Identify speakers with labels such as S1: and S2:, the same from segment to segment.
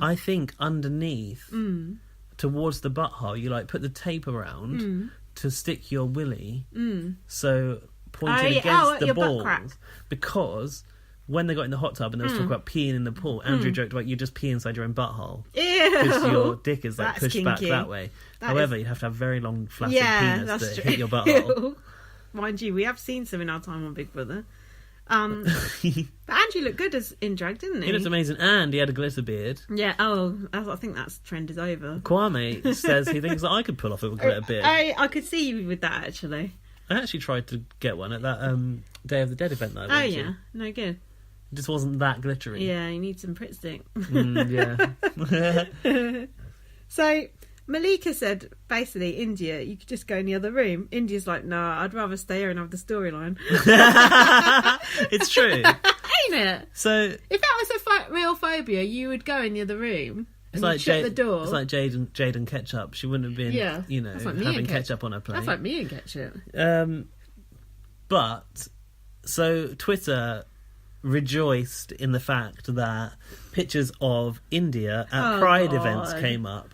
S1: I think underneath, towards the butthole, you like put the tape around to stick your willy, so pointed against the balls, because when they got in the hot tub and they was talking about peeing in the pool, Andrew joked about you just pee inside your own butthole because your dick is like pushed back that way. However, you have to have very long flaccid penis to hit your butthole.
S2: Mind you, we have seen some in our time on Big Brother. But Andrew looked good in drag, didn't he?
S1: He looked amazing, and he had a glitter beard.
S2: Yeah. I think that trend is over.
S1: Kwame says he thinks that I could pull off a glitter beard.
S2: I could see you with that, actually.
S1: I actually tried to get one at that Day of the Dead event that I went to.
S2: No good.
S1: It just wasn't that glittery.
S2: Yeah, you need some Pritt stick.
S1: Yeah.
S2: So Malika said, basically, India, you could just go in the other room. India's like, no, I'd rather stay here and have the storyline.
S1: It's true.
S2: Ain't it?
S1: So
S2: if that was a real phobia, you would go in the other room and
S1: like
S2: shut the door.
S1: It's like Jade and ketchup. She wouldn't have been, like having ketchup on her plate.
S2: That's like me and ketchup.
S1: But, so Twitter rejoiced in the fact that pictures of India at Pride events came up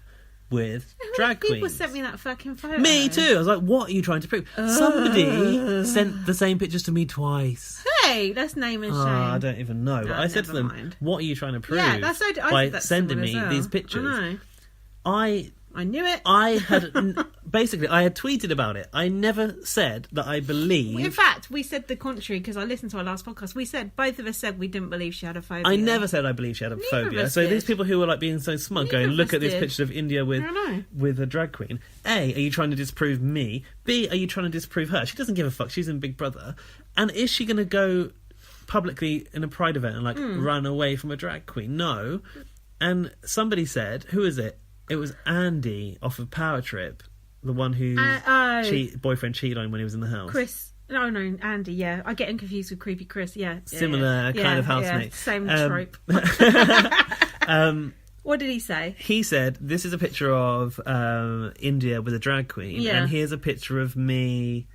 S1: with drag queens.
S2: People sent me that fucking photo.
S1: Me too. I was like, what are you trying to prove? Somebody sent the same pictures to me twice.
S2: Hey, that's name and shame.
S1: I don't even know. But I said to them, what are you trying to prove by sending me these pictures?
S2: I knew it.
S1: I had tweeted about it. I never said that I believe.
S2: In fact, we said the contrary because I listened to our last podcast. Both of us said we didn't believe she had a phobia.
S1: I never said I believe she had a phobia. So these people who were like being so smug, going, look at this picture of India with a drag queen. A, are you trying to disprove me? B, are you trying to disprove her? She doesn't give a fuck. She's in Big Brother. And is she going to go publicly in a Pride event and like run away from a drag queen? No. And somebody said, who is it? It was Andy off of Power Trip, the one who boyfriend cheated on when he was in the house.
S2: Chris. No, Andy, yeah. I get him confused with Creepy Chris, yeah.
S1: Similar kind of housemate.
S2: Yeah, same trope. What did he say?
S1: He said, this is a picture of India with a drag queen, and here's a picture of me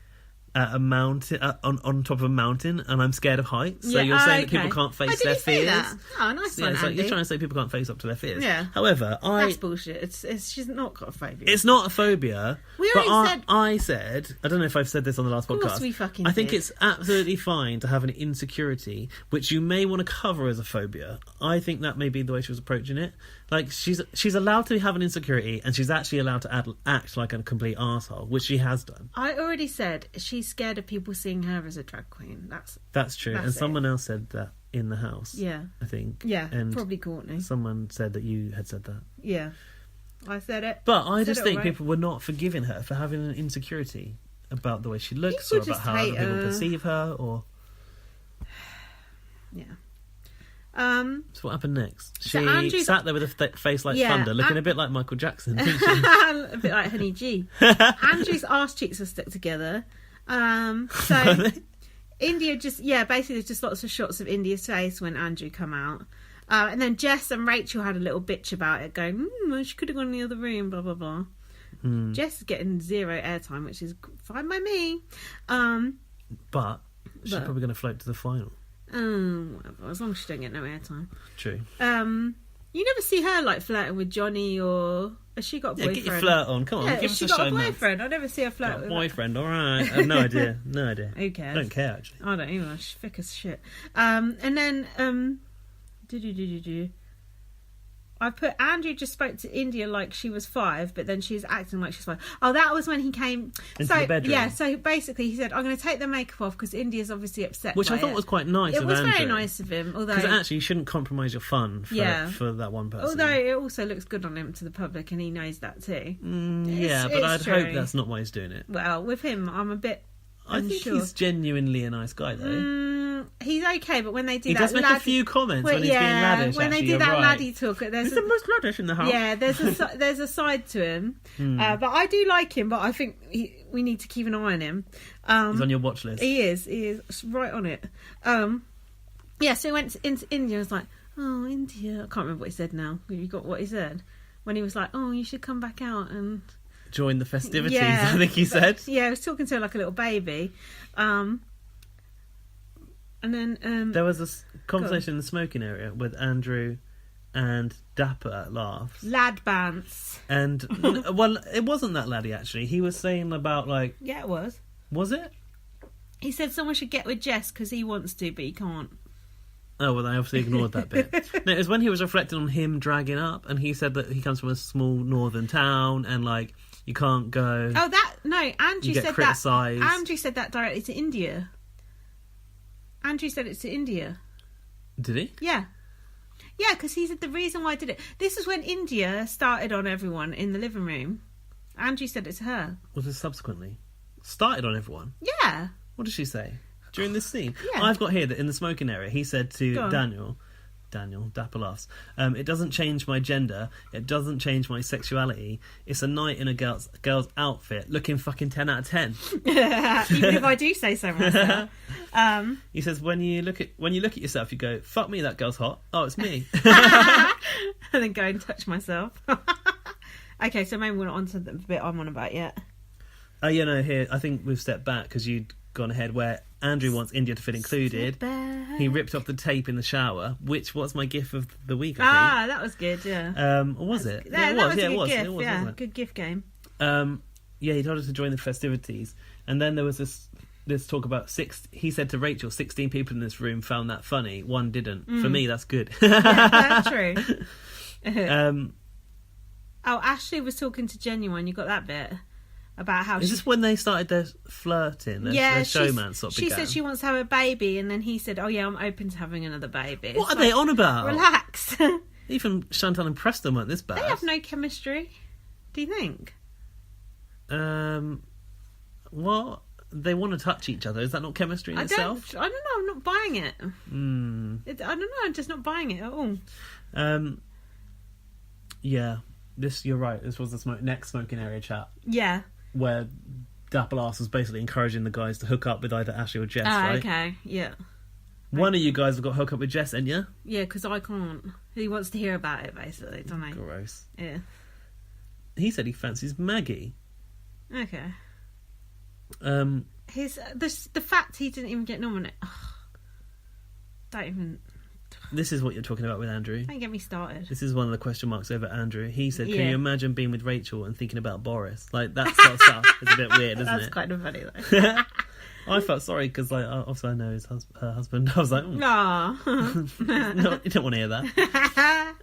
S1: at a mountain, on top of a mountain, and I'm scared of heights. So you're saying that people can't face their fears?
S2: That? Oh, nice one,
S1: it's like you're trying to say people can't face up to their fears.
S2: Yeah.
S1: However,
S2: that's bullshit. She's not got a phobia.
S1: It's not a phobia. I said, I don't know if I've said this on the last podcast.
S2: Of course we fucking
S1: I think it's absolutely fine to have an insecurity, which you may want to cover as a phobia. I think that may be the way she was approaching it. Like, she's allowed to have an insecurity, and she's actually allowed to act like a complete arsehole, which she has done.
S2: I already said she's scared of people seeing her as a drag queen.
S1: That's true. And someone else said that in the house.
S2: Yeah.
S1: I think.
S2: Yeah,
S1: and
S2: probably Courtney.
S1: Someone said that you had said that.
S2: Yeah. I said it.
S1: But I just think people were not forgiving her for having an insecurity about the way she looks, or about how other people perceive her, or...
S2: Yeah.
S1: So what happened next? She sat there with a face like thunder, looking a bit like Michael Jackson, didn't she?
S2: A bit like Honey G. Andrew's arse cheeks are stuck together. So India basically there's just lots of shots of India's face when Andrew come out. And then Jess and Rachel had a little bitch about it, going, she could have gone in the other room, blah, blah, blah. Jess is getting zero airtime, which is fine by me.
S1: But she's probably going to float to the final.
S2: Whatever, as long as she don't get no airtime.
S1: True.
S2: You never see her like flirting with Johnny, or has she got a boyfriend?
S1: Get your flirt on, come on, give us a show.
S2: She got a boyfriend. I never see her flirt with a
S1: boyfriend. All right, I have no idea.
S2: Who cares?
S1: I don't care actually.
S2: I don't either. She's thick as shit. And then I put Andrew just spoke to India like she was 5, but then she's acting like she's 5. Oh, that was when he came
S1: into the bedroom.
S2: Yeah, so basically he said, I'm going to take the makeup off because India's obviously upset.
S1: Which I thought was quite nice of Andrew.
S2: It was very nice of him. Because
S1: actually you shouldn't compromise your fun for that one person.
S2: Although it also looks good on him to the public, and he knows that too.
S1: But I'd hope that's not why he's doing it.
S2: Well, with him, I'm a bit
S1: I think he's genuinely a nice guy, though.
S2: He's okay, but when they do
S1: he does make a few comments when he's being laddish.
S2: When they do that laddie talk,
S1: he's the most laddish in the house.
S2: Yeah, there's a side to him, but I do like him. But I think we need to keep an eye on him.
S1: He's on your watch list.
S2: He is right on it. Yeah, so he went into India. I was like, oh, India. I can't remember what he said now. You got what he said when he was like, oh, you should come back out and
S1: join the festivities. I think he said.
S2: Yeah, he was talking to her like a little baby. And then
S1: there was a conversation in the smoking area with Andrew and dapper laughs.
S2: Lad bants.
S1: And, well, it wasn't that laddie, actually. He was saying about, like...
S2: Yeah, it was.
S1: Was it?
S2: He said someone should get with Jess because he wants to, but he can't.
S1: Oh, well, I obviously ignored that bit. No, it was when he was reflecting on him dragging up, and he said that he comes from a small northern town, and, like, you can't go...
S2: Oh, Andrew said
S1: criticised.
S2: that. Andrew said that directly to India. Andrew said it to India.
S1: Did he?
S2: Yeah. Yeah, because he said the reason why I did it... This is when India started on everyone in the living room. Andrew said it to her.
S1: Was it subsequently? Started on everyone?
S2: Yeah.
S1: What did she say? During this scene?
S2: Yeah.
S1: I've got here that in the smoking area, he said to Daniel, dapper laughs, it doesn't change my gender, it doesn't change my sexuality, it's a night in a girl's outfit, looking fucking 10 out of 10.
S2: Even if I do say so myself.
S1: He says, when you look at yourself, you go, fuck me, that girl's hot. Oh, it's me.
S2: And then go and touch myself. Okay, so maybe we're not on to the bit I'm on about yet.
S1: Oh, yeah, no, here, I think we've stepped back because you'd gone ahead where Andrew wants India to feel included. He ripped off the tape in the shower, which was my gif of the week, I think.
S2: Ah, that was good, yeah.
S1: Or was it?
S2: Yeah,
S1: it
S2: was
S1: yeah,
S2: a
S1: it
S2: good
S1: was.
S2: GIF,
S1: It was,
S2: yeah,
S1: wasn't it?
S2: good GIF game.
S1: Yeah, he told us to join the festivities. And then there was this talk about he said to Rachel, 16 people in this room found that funny. One didn't. For me, that's good.
S2: Yeah, that's true. Ashley was talking to Genuine. You got that bit? About how
S1: Is this when they started their flirting? Their showman sort of
S2: She
S1: began?
S2: said she wants to have a baby, and then he said, "Oh yeah, I'm open to having another baby."
S1: What are they on about?
S2: Relax.
S1: Even Chantal and Preston weren't this bad.
S2: They have no chemistry. Do you think?
S1: Well, they want to touch each other. Is that not chemistry in itself?
S2: I don't know. I'm not buying it. I don't know. I'm just not buying it at all.
S1: Yeah. You're right. This was the next smoking area chat.
S2: Yeah.
S1: Where Dappalass was basically encouraging the guys to hook up with either Ashley or Jess, right?
S2: Okay, yeah.
S1: One of you guys have got to hook up with Jess, ain't you?
S2: Yeah, because I can't. He wants to hear about it, basically, don't he?
S1: Gross.
S2: Yeah.
S1: He said he fancies Maggie.
S2: Okay. The fact he didn't even get nominated. Don't even...
S1: This is what you're talking about with Andrew.
S2: Don't get me started.
S1: This is one of the question marks over Andrew. He said, can
S2: Yeah.
S1: you imagine being with Rachel and thinking about Boris? Like, that sort of stuff is a bit weird, isn't
S2: That's
S1: it?
S2: kind of funny, though.
S1: I felt sorry because, like, obviously I know her husband. I was like,
S2: Aww.
S1: no, you don't want to hear that.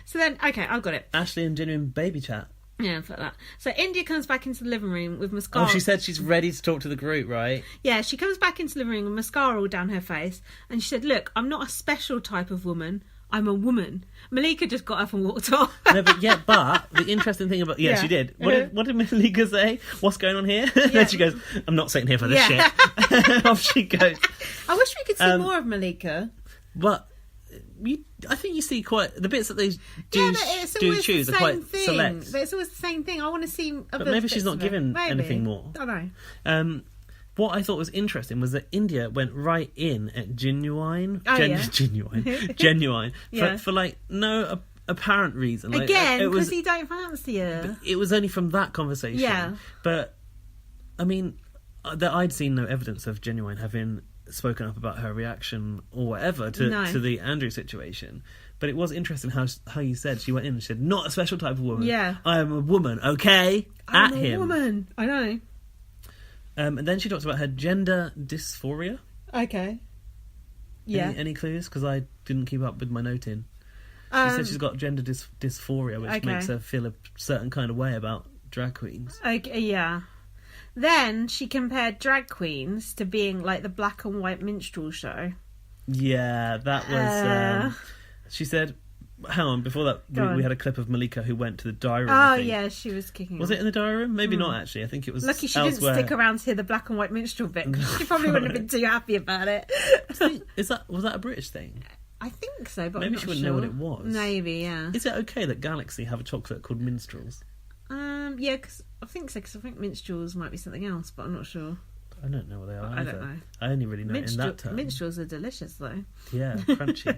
S2: So then, okay, I've got it.
S1: Ashley and Genuine baby chat.
S2: Yeah, like that. So India comes back into the living room with mascara.
S1: Oh, she said she's ready to talk to the group, right?
S2: Yeah, she comes back into the living room with mascara all down her face, and she said, "Look, I'm not a special type of woman. I'm a woman." Malika just got up and walked off.
S1: No, but the interesting thing about... Yeah, she did. What did Malika say? What's going on here? Then she goes, I'm not sitting here for this shit. Off she goes.
S2: I wish we could see more of Malika.
S1: But... I think you see quite the bits that they do choose are quite select.
S2: But it's always the same thing. I want to see.
S1: But maybe she's not given anything more.
S2: I don't know.
S1: What I thought was interesting was that India went right in at Genuine for like no apparent reason. Like,
S2: again, because he don't fancy her.
S1: It was only from that conversation.
S2: Yeah,
S1: but I mean, that I'd seen no evidence of Genuine having spoken up about her reaction or whatever to the Andrew situation, but it was interesting how you said she went in and said, not a special type of woman.
S2: Yeah,
S1: I am a woman. Okay,
S2: I'm a woman. I know.
S1: And then she talks about her gender dysphoria.
S2: Okay. Yeah.
S1: Any clues? Because I didn't keep up with my noting. She said she's got gender dysphoria, which makes her feel a certain kind of way about drag queens.
S2: Okay. Yeah. Then she compared drag queens to being like the black and white minstrel show.
S1: Yeah, that was... she said... Hang on, before that, we had a clip of Malika who went to the diary room.
S2: Oh, yeah, she was kicking
S1: Was it in the diary room? Maybe not, actually. I think it was
S2: lucky she
S1: elsewhere.
S2: didn't stick around to hear the black and white minstrel bit. She probably wouldn't have been too happy about it.
S1: Was that a British thing?
S2: I think so, but
S1: maybe
S2: I'm
S1: she
S2: not
S1: wouldn't know what it was.
S2: Maybe, yeah.
S1: Is it okay that Galaxy have a chocolate called Minstrels?
S2: Yeah, because I think so. Because I think minstrels might be something else, but I'm not sure.
S1: I don't know what they are
S2: I
S1: either.
S2: don't know.
S1: I only really know it in that term.
S2: Minstrels are delicious, though.
S1: Yeah, crunchy.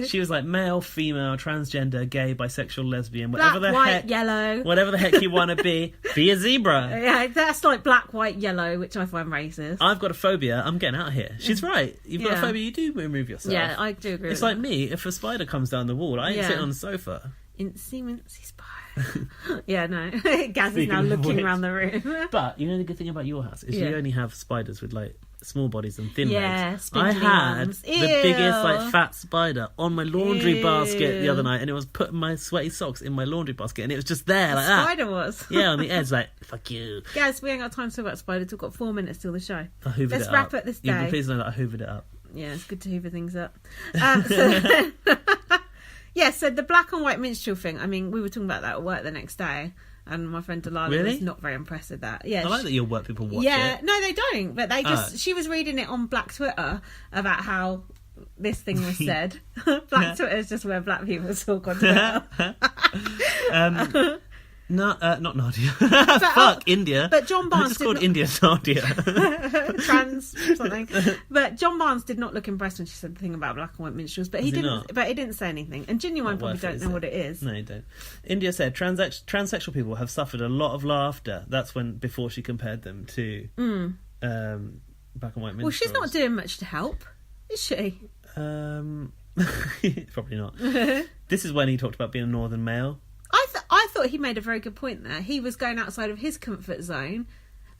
S1: She was like male, female, transgender, gay, bisexual, lesbian, whatever
S2: Black,
S1: the
S2: white,
S1: heck,
S2: yellow.
S1: whatever the heck you want to be a zebra.
S2: Yeah, that's like black, white, yellow, which I find racist.
S1: I've got a phobia. I'm getting out of here. She's right. You've got a phobia. You do remove yourself.
S2: Yeah, I do agree.
S1: It's like me. If a spider comes down the wall, I ain't sitting on the sofa.
S2: Incy spider. Yeah, no. Gaz is now looking around the room.
S1: But you know the good thing about your house is you only have spiders with like small bodies and thin legs.
S2: I
S1: had the biggest like fat spider on my laundry basket the other night, and it was putting my sweaty socks in my laundry basket, and it was just there like that.
S2: Spider was.
S1: Yeah, on the edge, like fuck you.
S2: Guys, we ain't got time to talk about spiders. We've got 4 minutes till the show.
S1: Let's
S2: wrap up this day.
S1: You can please know that I hoovered it up.
S2: Yeah, it's good to hoover things up. So the black and white minstrel thing, I mean, we were talking about that at work the next day, and my friend Delilah was not very impressed with that. Yeah,
S1: I like that your work people watch it.
S2: No, they don't, but they just, she was reading it on Black Twitter about how this thing was said. Black Twitter is just where black people talk on Twitter.
S1: No, not Nadia. Fuck, India.
S2: But John Barnes
S1: just called India Nadia.
S2: Trans something. But John Barnes did not look impressed when she said the thing about black and white minstrels. But he didn't. But he didn't say anything. And Genuine probably don't know what it is.
S1: No, you don't. India said transsexual people have suffered a lot of laughter. That's before she compared them to black and white minstrels.
S2: Well, she's not doing much to help, is she?
S1: Probably not. This is when he talked about being a northern male.
S2: I thought he made a very good point there. He was going outside of his comfort zone.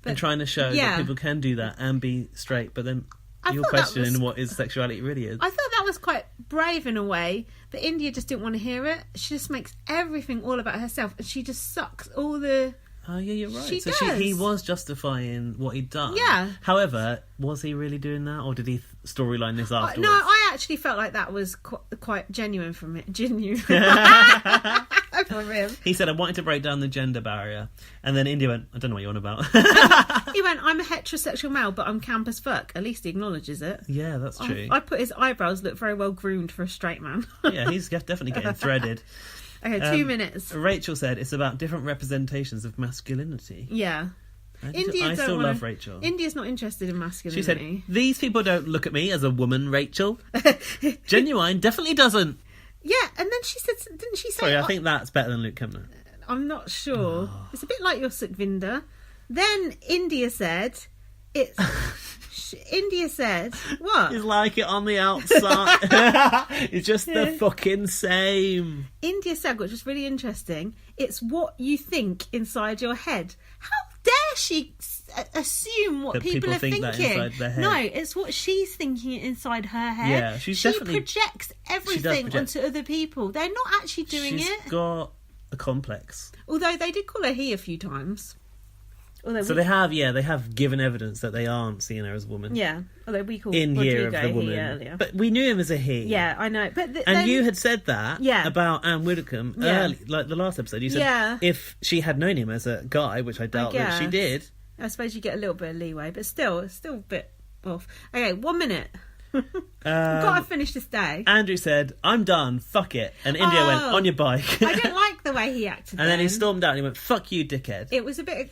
S1: And trying to show that people can do that and be straight, but then you're questioning what is sexuality really is.
S2: I thought that was quite brave in a way, but India just didn't want to hear it. She just makes everything all about herself, and she just sucks all the...
S1: Oh, yeah, you're right.
S2: Does.
S1: He was justifying what he'd done.
S2: Yeah.
S1: However, was he really doing that, or did he storyline this afterwards?
S2: No, I actually felt like that was quite genuine from it. Genuine. From him.
S1: He said, I wanted to break down the gender barrier. And then India went, I don't know what you're on about.
S2: He went, I'm a heterosexual male, but I'm camp as fuck. At least he acknowledges it.
S1: Yeah, that's true.
S2: I put his eyebrows look very well groomed for a straight man.
S1: Yeah, he's definitely getting threaded.
S2: Okay, 2 minutes.
S1: Rachel said it's about different representations of masculinity.
S2: Yeah.
S1: I still love Rachel.
S2: India's not interested in masculinity.
S1: She said, these people don't look at me as a woman, Rachel. Genuine definitely doesn't.
S2: Yeah, and then she said, didn't she say...
S1: Sorry, I think that's better than Luke Kemner.
S2: I'm not sure. Oh. It's a bit like your Sukhvinder. Then India said, India said, what?
S1: It's like it on the outside. It's just the fucking same.
S2: India said, which was really interesting, it's what you think inside your head. How dare she assume what people are thinking?
S1: That inside their head.
S2: No, it's what she's thinking inside her head.
S1: Yeah, she
S2: projects everything onto other people. They're not actually doing it.
S1: She's got a complex.
S2: Although they did call her he a few times.
S1: They have given evidence that they aren't seeing her as a woman.
S2: Yeah, although we called
S1: in here of the woman
S2: he earlier.
S1: But we knew him as a he.
S2: Yeah, I know. But
S1: and you had said that about Anne Widdecombe early, like the last episode. You said if she had known him as a guy, which I doubt that she did.
S2: I suppose you get a little bit of leeway, but still a bit off. Okay, 1 minute. We've got to finish this day.
S1: Andrew said, I'm done, fuck it. And India went, on your bike.
S2: I didn't like the way he acted.
S1: And then he stormed out and he went, fuck you, dickhead.
S2: It was a bit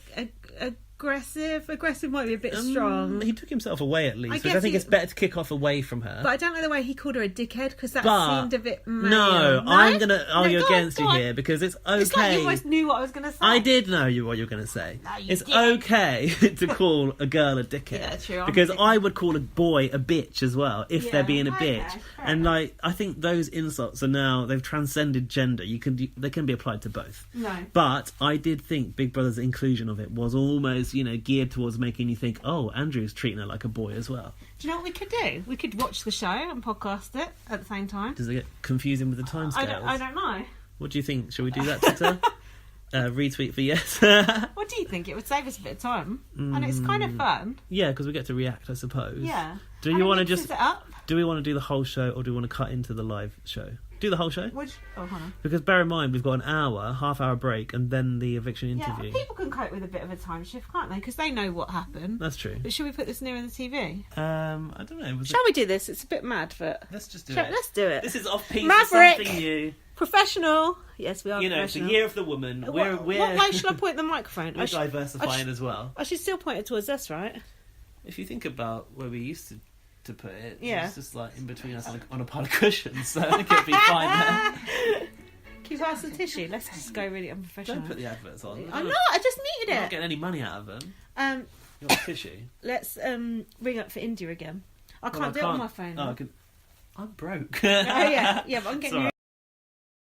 S2: aggressive. Aggressive might be a bit strong.
S1: He took himself away at least, which I think it's better to kick off away from her.
S2: But I don't know the way he called her a dickhead, because that seemed a bit male.
S1: No, I'm going to argue against you here, because it's okay.
S2: It's like you almost knew what I was going to say.
S1: I did know what you were going to say. No, it's okay to call a girl a dickhead.
S2: Yeah, true.
S1: Because I would call a boy a bitch as well, if they're being a bitch. And like, I think those insults are now, they've transcended gender. They can be applied to both.
S2: No.
S1: But I did think Big Brother's inclusion of it was almost, geared towards making you think, oh, Andrew's treating her like a boy as well.
S2: Do you know what we could do? We could watch the show and podcast it at the same time.
S1: Does it get confusing with the timescales?
S2: I don't know.
S1: What do you think? Shall we do that, Twitter? Retweet for yes.
S2: What do you think? It would save us a bit of time. And it's kind of fun.
S1: Yeah, because we get to react, I suppose.
S2: Yeah.
S1: Do you want to
S2: just... it up?
S1: Do we want to do the whole show, or do we want to cut into the live show? Do the whole show?
S2: Hold on.
S1: Because bear in mind, we've got an hour, half-hour break, and then the eviction interview.
S2: Yeah, people can cope with a bit of a time shift, can't they? Because they know what happened.
S1: That's true.
S2: But should we put this nearer the TV?
S1: I don't know.
S2: Shall we do this? It's a bit mad, but...
S1: Let's just do it.
S2: Let's do it.
S1: This is off-piece
S2: Maverick!
S1: Something new.
S2: Professional. Yes, we are
S1: You know, it's the
S2: professional.
S1: year of the woman. We're
S2: what way should I point the microphone?
S1: we're diversifying as well.
S2: I should still point it towards us, right?
S1: If you think about where we used to put it,
S2: Yeah.
S1: it's just like in between us on a pile of cushions, so I think it'll be fine there.
S2: Can you pass the tissue? Let's just go really unprofessional.
S1: Don't put the adverts on.
S2: I'm not. I just
S1: You're
S2: muted
S1: not
S2: it.
S1: getting any money out of them.
S2: Um,
S1: You're on tissue.
S2: let's ring up for India again. I
S1: Well,
S2: can't do it on my phone.
S1: Oh, I'm broke.
S2: Oh yeah, but I'm getting.
S1: Sorry.